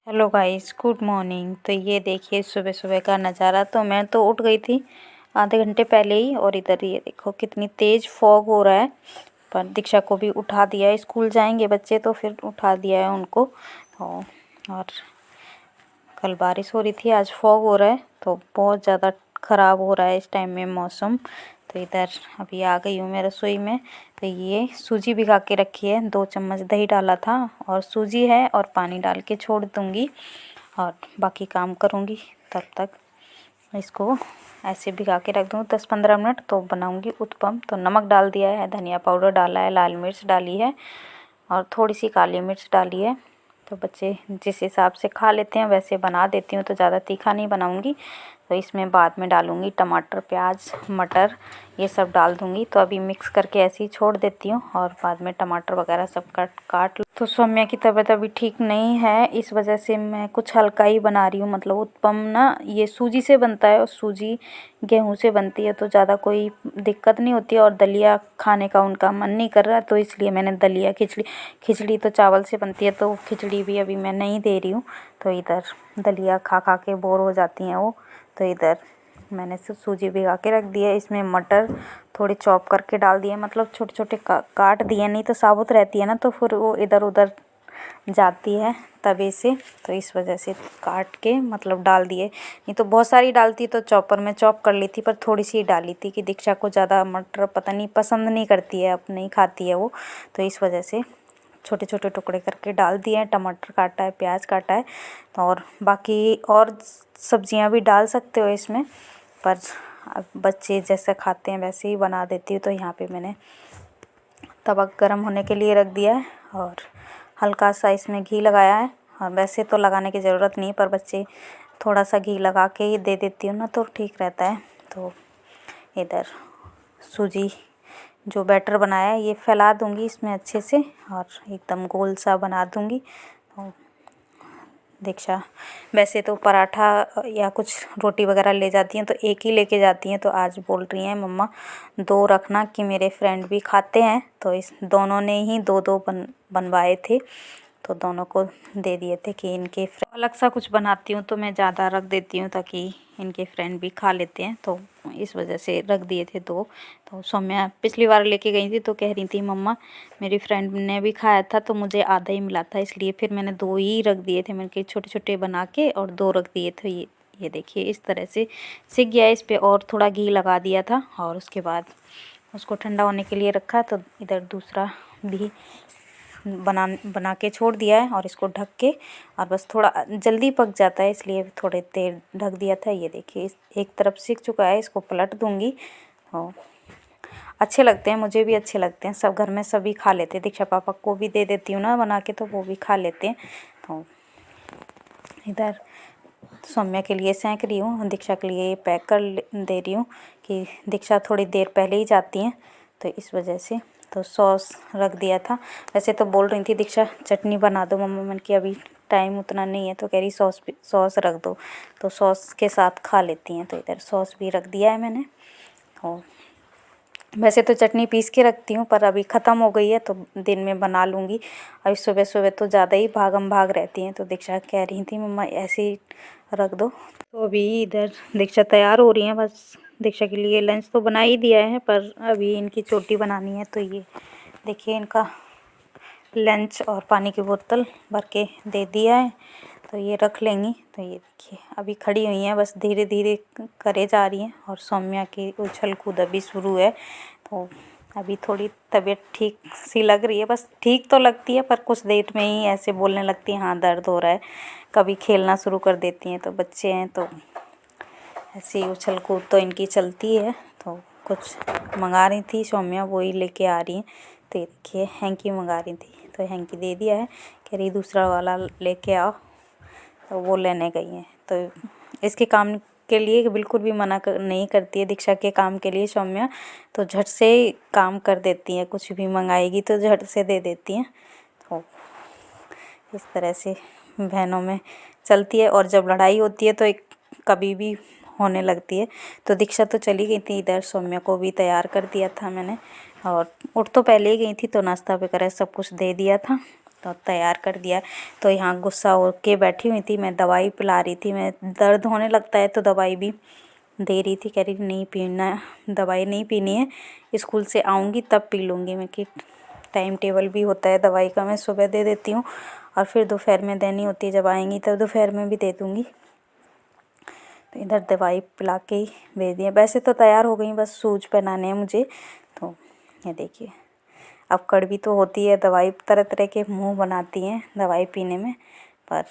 Hello guys, good morning. तो ये देखिए सुबह सुबह का नज़ारा। तो मैं तो उठ गई थी आधे घंटे पहले ही, और इधर ये देखो कितनी तेज़ फॉग हो रहा है। पर दीक्षा को भी उठा दिया है, स्कूल जाएंगे बच्चे तो फिर उठा दिया है उनको। तो और कल बारिश हो रही थी, आज फॉग हो रहा है, तो बहुत ज़्यादा ख़राब हो रहा है इस टाइम में मौसम। तो इधर अभी आ गई हूँ मैं रसोई में। तो ये सूजी भिगा के रखी है, 2 चम्मच दही डाला था और सूजी है, और पानी डाल के छोड़ दूँगी और बाकी काम करूँगी। तब तक इसको ऐसे भिगा के रख दूँ 10-15 मिनट, तो बनाऊँगी उत्पम। तो नमक डाल दिया है, धनिया पाउडर डाला है, लाल मिर्च डाली है और थोड़ी सी काली मिर्च डाली है। तो बच्चे जिस हिसाब से खा लेते हैं वैसे बना देती हूँ, तो ज़्यादा तीखा नहीं बनाऊँगी। तो इसमें बाद में डालूँगी टमाटर, प्याज, मटर, ये सब डाल दूँगी। तो अभी मिक्स करके ऐसे ही छोड़ देती हूँ और बाद में टमाटर वगैरह सब काट लूँ। तो सौम्या की तबीयत अभी ठीक नहीं है, इस वजह से मैं कुछ हल्का ही बना रही हूँ। मतलब उत्पम ना ये सूजी से बनता है और सूजी गेहूँ से बनती है, तो ज़्यादा कोई दिक्कत नहीं होती है। और दलिया खाने का उनका मन नहीं कर रहा, तो इसलिए मैंने दलिया खिचड़ी तो चावल से बनती है, तो खिचड़ी भी अभी मैं नहीं दे रही हूँ। तो इधर दलिया खा खा के बोर हो जाती हैं वो। तो इधर मैंने सूजी भिगा के रख दी है, इसमें मटर थोड़े चॉप करके डाल दिए, मतलब छोटे छोटे काट दिए, नहीं तो साबुत रहती है ना, तो फिर वो इधर उधर जाती है तवे से, तो इस वजह से काट के मतलब डाल दिए। नहीं तो बहुत सारी डालती तो चॉपर में चॉप कर ली थी, पर थोड़ी सी डाली थी कि दीक्षा को ज़्यादा मटर पता नहीं पसंद नहीं करती है, अब नहीं खाती है वो, तो इस वजह से छोटे छोटे टुकड़े करके डाल दिए हैं। टमाटर काटा है, प्याज काटा है, तो और बाकी और सब्जियां भी डाल सकते हो इसमें, पर अब बच्चे जैसे खाते हैं वैसे ही बना देती हूँ। तो यहाँ पे मैंने तवा गर्म होने के लिए रख दिया है और हल्का सा इसमें घी लगाया है। और वैसे तो लगाने की ज़रूरत नहीं, पर बच्चे थोड़ा सा घी लगा के ही दे देती हूँ ना, तो ठीक रहता है। तो इधर सूजी जो बैटर बनाया है ये फैला दूँगी इसमें अच्छे से और एकदम गोल सा बना दूँगी। तो दीक्षा वैसे तो पराठा या कुछ रोटी वगैरह ले जाती हैं तो एक ही लेके जाती हैं, तो आज बोल रही हैं मम्मा 2 रखना कि मेरे फ्रेंड भी खाते हैं। तो इस दोनों ने ही 2-2 बनवाए थे, तो दोनों को दे दिए थे कि इनके अलग सा कुछ बनाती हूँ तो मैं ज़्यादा रख देती हूँ ताकि इनके फ्रेंड भी खा लेते हैं, तो इस वजह से रख दिए थे 2। तो सौम्या पिछली बार लेके गई थी तो कह रही थी मम्मा मेरी फ्रेंड ने भी खाया था तो मुझे आधा ही मिला था, इसलिए फिर मैंने 2 ही रख दिए थे। मैंने छोटे छोटे बना के और 2 रख दिए थे। ये देखिए इस तरह से सिक गया। इस पर और थोड़ा घी लगा दिया था और उसके बाद उसको ठंडा होने के लिए रखा। तो इधर दूसरा भी बना के छोड़ दिया है और इसको ढक के, और बस थोड़ा जल्दी पक जाता है इसलिए थोड़ी देर ढक दिया था। ये देखिए इस एक तरफ सिक चुका है, इसको पलट दूँगी। और अच्छे लगते हैं, मुझे भी अच्छे लगते हैं, सब घर में सभी खा लेते हैं। दीक्षा पापा को भी दे देती हूँ ना बना के, तो वो भी खा लेते हैं। तो इधर सौम्या के लिए सेंक रही हूँ, दीक्षा के लिए पैक कर दे रही हूँ कि दीक्षा थोड़ी देर पहले ही जाती हैं, तो इस वजह से। तो सॉस रख दिया था। वैसे तो बोल रही थी दीक्षा चटनी बना दो मम्मा, मैंने कि अभी टाइम उतना नहीं है, तो कह रही सॉस रख दो, तो सॉस के साथ खा लेती हैं। तो इधर सॉस भी रख दिया है मैंने। और वैसे तो चटनी पीस के रखती हूँ, पर अभी ख़त्म हो गई है तो दिन में बना लूँगी। अभी सुबह सुबह तो ज़्यादा ही भागम भाग रहती हैं, तो दीक्षा कह रही थी मम्मा ऐसे ही रख दो। तो अभी इधर दीक्षा तैयार हो रही हैं, बस दीक्षा के लिए लंच तो बना ही दिया है, पर अभी इनकी चोटी बनानी है। तो ये देखिए इनका लंच और पानी की बोतल भर के दे दिया है, तो ये रख लेंगी। तो ये देखिए अभी खड़ी हुई हैं, बस धीरे धीरे करे जा रही हैं। और सौम्या की उछल कूद अभी शुरू है, तो अभी थोड़ी तबीयत ठीक सी लग रही है। बस ठीक तो लगती है, पर कुछ देर में ही ऐसे बोलने लगती हैं हाँ दर्द हो रहा है, कभी खेलना शुरू कर देती हैं। तो बच्चे हैं तो ऐसी उछल कूद तो इनकी चलती है। तो कुछ मंगा रही थी सौम्या, वही लेके आ रही हैं। तो ये देखिए हैंकी मंगा रही थी, तो हैंकी दे दिया है, कह रही दूसरा वाला लेके आओ, तो वो लेने गई हैं। तो इसके काम के लिए बिल्कुल भी मना नहीं करती है दीक्षा के काम के लिए सौम्या, तो झट से काम कर देती हैं, कुछ भी मंगाएगी तो झट से दे देती हैं। तो इस तरह से बहनों में चलती है। और जब लड़ाई होती है तो एक कभी भी होने लगती है। तो दीक्षा तो चली गई थी, इधर सौम्या को भी तैयार कर दिया था मैंने, और उठ तो पहले ही गई थी, तो नाश्ता वगैरह सब कुछ दे दिया था। तो तैयार कर दिया। तो यहाँ गुस्सा होके बैठी हुई थी, मैं दवाई पिला रही थी, मैं दर्द होने लगता है तो दवाई भी दे रही थी। कह रही नहीं पीना, दवाई नहीं पीनी है, स्कूल से आऊँगी तब पी लूँगी। मैं कि टाइम टेबल भी होता है दवाई का, मैं सुबह दे देती हूँ और फिर दोपहर में देनी होती है, जब आएंगी तब दोपहर में भी दे दूँगी। तो इधर दवाई पिला के ही भेज दिया। वैसे तो तैयार हो गई, बस शूज पहनाने हैं मुझे। तो ये देखिए, अब कड़वी तो होती है दवाई, तरह तरह के मुंह बनाती हैं दवाई पीने में। पर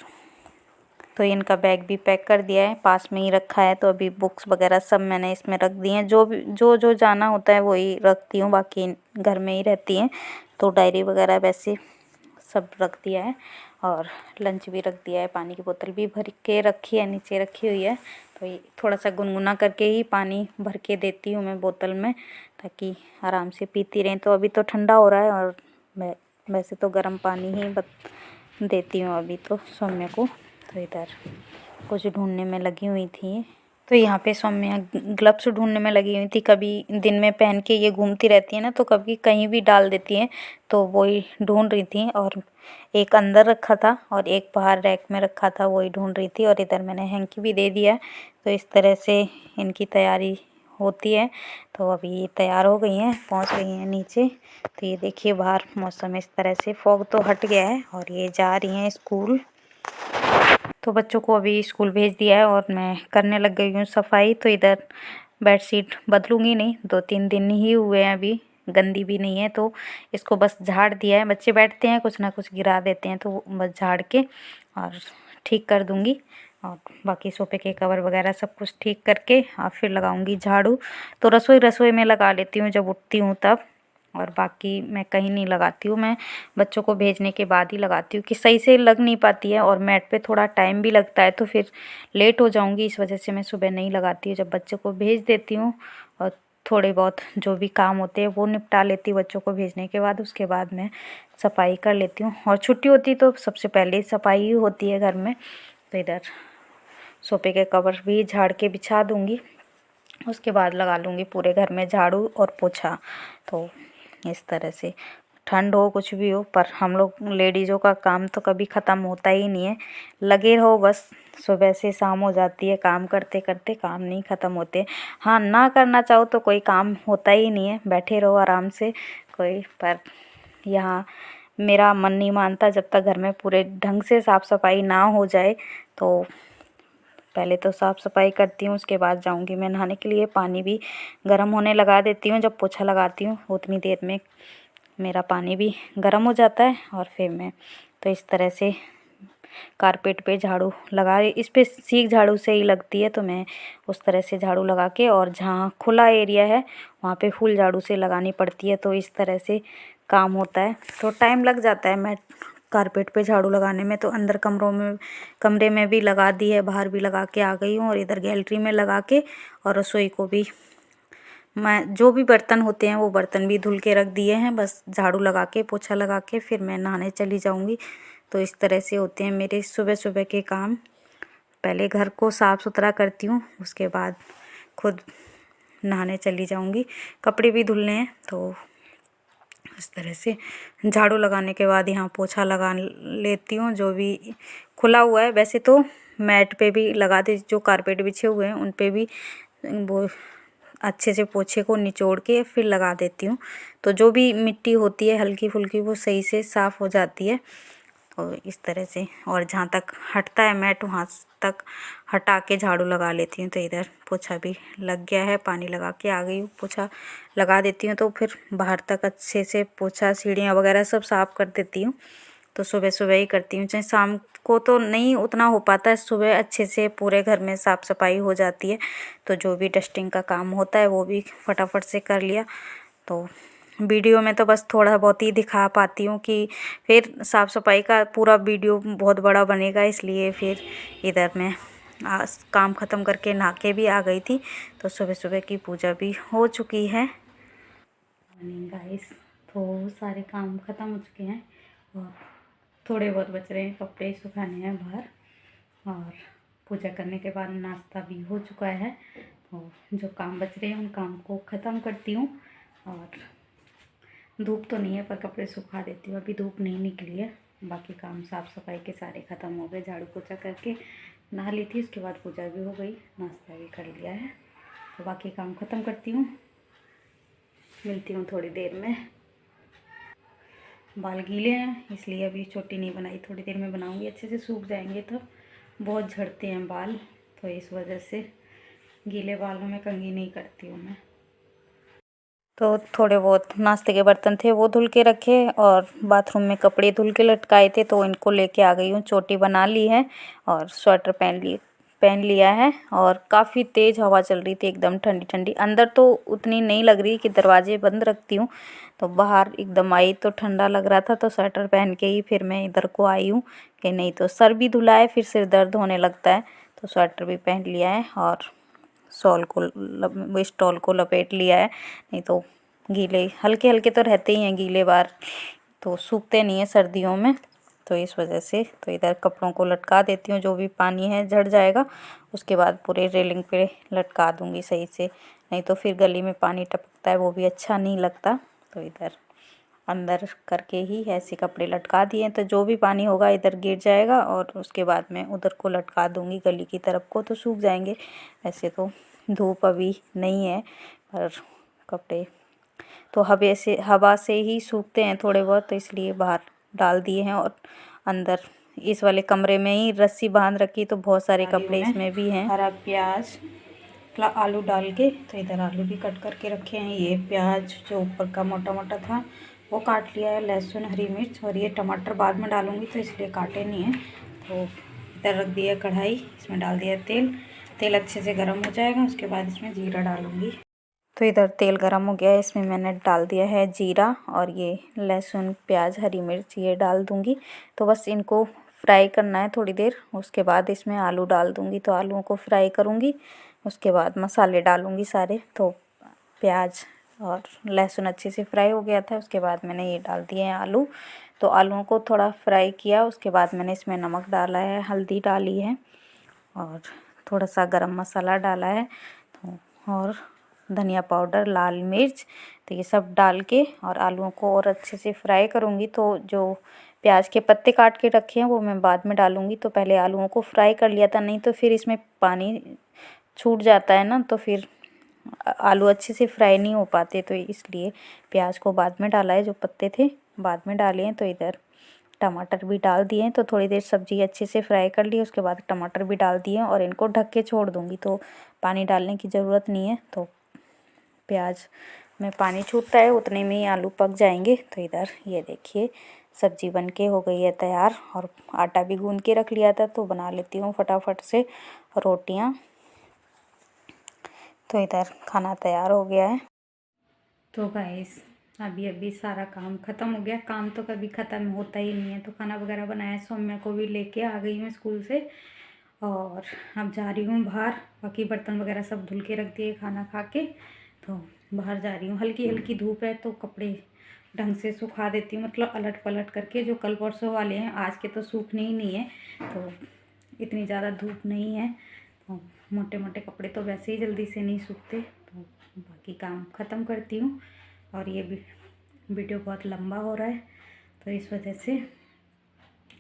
तो इनका बैग भी पैक कर दिया है, पास में ही रखा है। तो अभी बुक्स वगैरह सब मैंने इसमें रख दी हैं, जो जाना होता है वही रखती हूँ, बाकी घर में ही रहती हैं। तो डायरी वगैरह वैसे सब रख दिया है और लंच भी रख दिया है। पानी की बोतल भी भर के रखी है, नीचे रखी हुई है। तो ये थोड़ा सा गुनगुना करके ही पानी भर के देती हूँ मैं बोतल में, ताकि आराम से पीती रहें। तो अभी तो ठंडा हो रहा है और मैं वैसे तो गर्म पानी ही देती हूँ अभी तो सौम्य को। तो इधर कुछ ढूंढने में लगी हुई थी। तो यहाँ पे सौम्या ग्लव्स ढूंढने में लगी हुई थी। कभी दिन में पहन के ये घूमती रहती है ना, तो कभी कहीं भी डाल देती हैं। तो वही ढूंढ रही थी, और एक अंदर रखा था और एक बाहर रैक में रखा था, वही ढूंढ रही थी। और इधर मैंने हैंकी भी दे दिया। तो इस तरह से इनकी तैयारी होती है। तो अभी ये तैयार हो गई हैं, पहुँच गई हैं नीचे। तो ये देखिए बाहर मौसम इस तरह से, फॉग तो हट गया है और ये जा रही हैं स्कूल। तो बच्चों को अभी स्कूल भेज दिया है और मैं करने लग गई हूँ सफाई। तो इधर बेडशीट बदलूँगी नहीं, 2-3 दिन ही हुए हैं अभी, गंदी भी नहीं है। तो इसको बस झाड़ दिया है। बच्चे बैठते हैं, कुछ ना कुछ गिरा देते हैं, तो बस झाड़ के और ठीक कर दूँगी। और बाकी सोफे के कवर वगैरह सब कुछ ठीक करके और फिर लगाऊंगी झाड़ू। तो रसोई में लगा लेती हूँ जब उठती हूँ तब, और बाकी मैं कहीं नहीं लगाती हूँ। मैं बच्चों को भेजने के बाद ही लगाती हूँ, कि सही से लग नहीं पाती है और मैट पे थोड़ा टाइम भी लगता है, तो फिर लेट हो जाऊँगी, इस वजह से मैं सुबह नहीं लगाती हूँ। जब बच्चों को भेज देती हूँ और थोड़े बहुत जो भी काम होते हैं वो निपटा लेती हूँ बच्चों को भेजने के बाद, उसके बाद मैं सफाई कर लेती हूँ। और छुट्टी होती तो सबसे पहले सफाई ही होती है घर में। तो इधर सोफे के कवर भी झाड़ के बिछा दूँगी, उसके बाद लगा लूँगी पूरे घर में झाड़ू और पोछा। तो इस तरह से, ठंड हो कुछ भी हो, पर हम लोग लेडीज़ों का काम तो कभी ख़त्म होता ही नहीं है। लगे रहो बस, सुबह से शाम हो जाती है, काम करते करते काम नहीं ख़त्म होते। हाँ, ना करना चाहो तो कोई काम होता ही नहीं है, बैठे रहो आराम से कोई। पर यहाँ मेरा मन नहीं मानता जब तक घर में पूरे ढंग से साफ़ सफाई ना हो जाए। तो पहले तो साफ़ सफाई करती हूँ, उसके बाद जाऊँगी मैं नहाने के लिए। पानी भी गर्म होने लगा देती हूँ, जब पोछा लगाती हूँ उतनी देर में मेरा पानी भी गर्म हो जाता है। और फिर मैं तो इस तरह से कारपेट पे झाड़ू लगा, इस पे सीक झाड़ू से ही लगती है, तो मैं उस तरह से झाड़ू लगा के, और जहाँ खुला एरिया है वहाँ पे फुल झाड़ू से लगानी पड़ती है। तो इस तरह से काम होता है, तो टाइम लग जाता है। मैं कारपेट पे झाड़ू लगाने में तो अंदर कमरे में भी लगा दी है, बाहर भी लगा के आ गई हूँ, और इधर गैलरी में लगा के, और रसोई को भी मैं जो भी बर्तन होते हैं वो बर्तन भी धुल के रख दिए हैं। बस झाड़ू लगा के पोछा लगा के फिर मैं नहाने चली जाऊँगी। तो इस तरह से होते हैं मेरे सुबह सुबह के काम। पहले घर को साफ़ सुथरा करती हूँ, उसके बाद खुद नहाने चली जाऊँगी। कपड़े भी धुलने हैं, तो इस तरह से झाड़ू लगाने के बाद यहाँ पोछा लगा लेती हूँ। जो भी खुला हुआ है, वैसे तो मैट पे भी लगा दे, जो कारपेट बिछे हुए हैं उन पे भी वो अच्छे से पोछे को निचोड़ के फिर लगा देती हूँ। तो जो भी मिट्टी होती है हल्की फुल्की वो सही से साफ़ हो जाती है। और इस तरह से, और जहाँ तक हटता है मैट वहाँ तक हटा के झाड़ू लगा लेती हूँ। तो इधर पोछा भी लग गया है, पानी लगा के आ गई हूँ, पोछा लगा देती हूँ। तो फिर बाहर तक अच्छे से पोछा, सीढ़ियाँ वगैरह सब साफ़ कर देती हूँ। तो सुबह सुबह ही करती हूँ, चाहे शाम को तो नहीं उतना हो पाता है, सुबह अच्छे से पूरे घर में साफ़ सफाई हो जाती है। तो जो भी डस्टिंग का काम होता है वो भी फटाफट से कर लिया। तो वीडियो में तो बस थोड़ा बहुत ही दिखा पाती हूँ, कि फिर साफ़ सफाई का पूरा वीडियो बहुत बड़ा बनेगा, इसलिए फिर इधर मैं काम ख़त्म करके नहा के भी आ गई थी। तो सुबह सुबह की पूजा भी हो चुकी है। मॉर्निंग गाइस, तो सारे काम ख़त्म हो चुके हैं और थोड़े बहुत बच रहे हैं, कपड़े सुखाने हैं बाहर, और पूजा करने के बाद नाश्ता भी हो चुका है। तो जो काम बच रहे हैं उन काम को ख़त्म करती हूँ। और धूप तो नहीं है पर कपड़े सुखा देती हूँ, अभी धूप नहीं निकली है। बाकी काम साफ़ सफाई के सारे ख़त्म हो गए, झाड़ू पोछा करके नहा ली थी, उसके बाद पूजा भी हो गई, नाश्ता भी कर लिया है। तो बाकी काम ख़त्म करती हूँ, मिलती हूँ थोड़ी देर में। बाल गीले हैं इसलिए अभी चोटी नहीं बनाई, थोड़ी देर में बनाऊँगी, अच्छे से सूख जाएंगे तो। बहुत झड़ते हैं बाल, तो इस वजह से गीले बालों में कंघी नहीं करती हूँ मैं। तो थोड़े बहुत नाश्ते के बर्तन थे वो धुल के रखे, और बाथरूम में कपड़े धुल के लटकाए थे तो इनको लेके आ गई हूँ। चोटी बना ली है और स्वेटर पहन लिया है, और काफ़ी तेज़ हवा चल रही थी, एकदम ठंडी ठंडी। अंदर तो उतनी नहीं लग रही कि दरवाजे बंद रखती हूँ, तो बाहर एकदम आई तो ठंडा लग रहा था, तो स्वेटर पहन के ही फिर मैं इधर को आई हूँ कि नहीं तो सर भी धुलाए फिर सिर दर्द होने लगता है। तो स्वेटर भी पहन लिया है और स्टॉल को लपेट लिया है, नहीं तो गीले हल्के हल्के तो रहते ही हैं गीले बार, तो सूखते नहीं हैं सर्दियों में। तो इस वजह से तो इधर कपड़ों को लटका देती हूँ, जो भी पानी है झड़ जाएगा, उसके बाद पूरे रेलिंग पे लटका दूँगी सही से, नहीं तो फिर गली में पानी टपकता है, वो भी अच्छा नहीं लगता। तो इधर अंदर करके ही ऐसे कपड़े लटका दिए, तो जो भी पानी होगा इधर गिर जाएगा और उसके बाद मैं उधर को लटका दूँगी गली की तरफ को, तो सूख जाएंगे। वैसे तो धूप अभी नहीं है, पर कपड़े तो हवा से ही सूखते हैं थोड़े बहुत, तो इसलिए बाहर डाल दिए हैं। और अंदर इस वाले कमरे में ही रस्सी बांध रखी, तो बहुत सारे कपड़े इसमें भी हैं। हरा प्याज आलू डाल के, तो इधर आलू भी कट करके रखे हैं। ये प्याज जो ऊपर का मोटा मोटा था वो काट लिया है, लहसुन हरी मिर्च, और ये टमाटर बाद में डालूंगी तो इसलिए काटे नहीं है। तो इधर रख दिया कढ़ाई, इसमें डाल दिया तेल अच्छे से गर्म हो जाएगा, उसके बाद इसमें जीरा डालूंगी। तो इधर तेल गर्म हो गया है, इसमें मैंने डाल दिया है जीरा, और ये लहसुन प्याज हरी मिर्च ये डाल दूंगी। तो बस इनको फ्राई करना है थोड़ी देर, उसके बाद इसमें आलू डाल दूंगी। तो आलूओं को फ्राई करूंगी, उसके बाद मसाले डालूंगी सारे। तो प्याज और लहसुन अच्छे से फ्राई हो गया था, उसके बाद मैंने ये डाल दिए हैं आलू। तो आलूओं को थोड़ा फ्राई किया, उसके बाद मैंने इसमें नमक डाला है, हल्दी डाली है, और थोड़ा सा गरम मसाला डाला है, तो और धनिया पाउडर, लाल मिर्च, तो ये सब डाल के और आलूओं को और अच्छे से फ्राई करूँगी। तो जो प्याज के पत्ते काट के रखे हैं वो मैं बाद में डालूँगी। तो पहले आलूओं को फ्राई कर लिया था, नहीं तो फिर इसमें पानी छूट जाता है ना, तो फिर आलू अच्छे से फ्राई नहीं हो पाते, तो इसलिए प्याज को बाद में डाला है, जो पत्ते थे बाद में डाले हैं। तो इधर टमाटर भी डाल दिए हैं, तो थोड़ी देर सब्ज़ी अच्छे से फ्राई कर ली, उसके बाद टमाटर भी डाल दिए और इनको ढक के छोड़ दूँगी। तो पानी डालने की ज़रूरत नहीं है, तो प्याज में पानी छूटता है उतने में ही आलू पक जाएंगे। तो इधर ये देखिए सब्ज़ी बनके हो गई है तैयार, और आटा भी गूंद के रख लिया था, तो बना लेती हूँ फटाफट से रोटियाँ। तो इधर खाना तैयार हो गया है। तो गाइस अभी सारा काम ख़त्म हो गया। काम तो कभी ख़त्म होता ही नहीं है। तो खाना वगैरह बनाया, सौम्या को भी लेके आ गई हूँ स्कूल से, और अब जा रही हूँ बाहर। बाकी बर्तन वगैरह सब धुल के रख दिए खाना खा के, तो बाहर जा रही हूँ। हल्की हल्की धूप है तो कपड़े ढंग से सुखा देती हूँ, मतलब अलट पलट करके। जो कल परसों वाले हैं आज के तो सूखने ही नहीं है, तो इतनी ज़्यादा धूप नहीं है, तो मोटे मोटे कपड़े तो वैसे ही जल्दी से नहीं सूखते। तो बाकी काम ख़त्म करती हूँ, और ये भी वीडियो बहुत लंबा हो रहा है, तो इस वजह से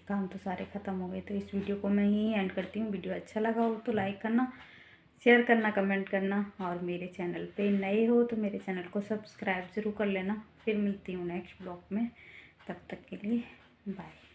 काम तो सारे ख़त्म हो गए। तो इस वीडियो को मैं यहीं एंड करती हूँ। वीडियो अच्छा लगा हो तो लाइक करना, शेयर करना, कमेंट करना, और मेरे चैनल पे नए हो तो मेरे चैनल को सब्सक्राइब ज़रूर कर लेना। फिर मिलती हूँ नेक्स्ट ब्लॉग में, तब तक के लिए बाय।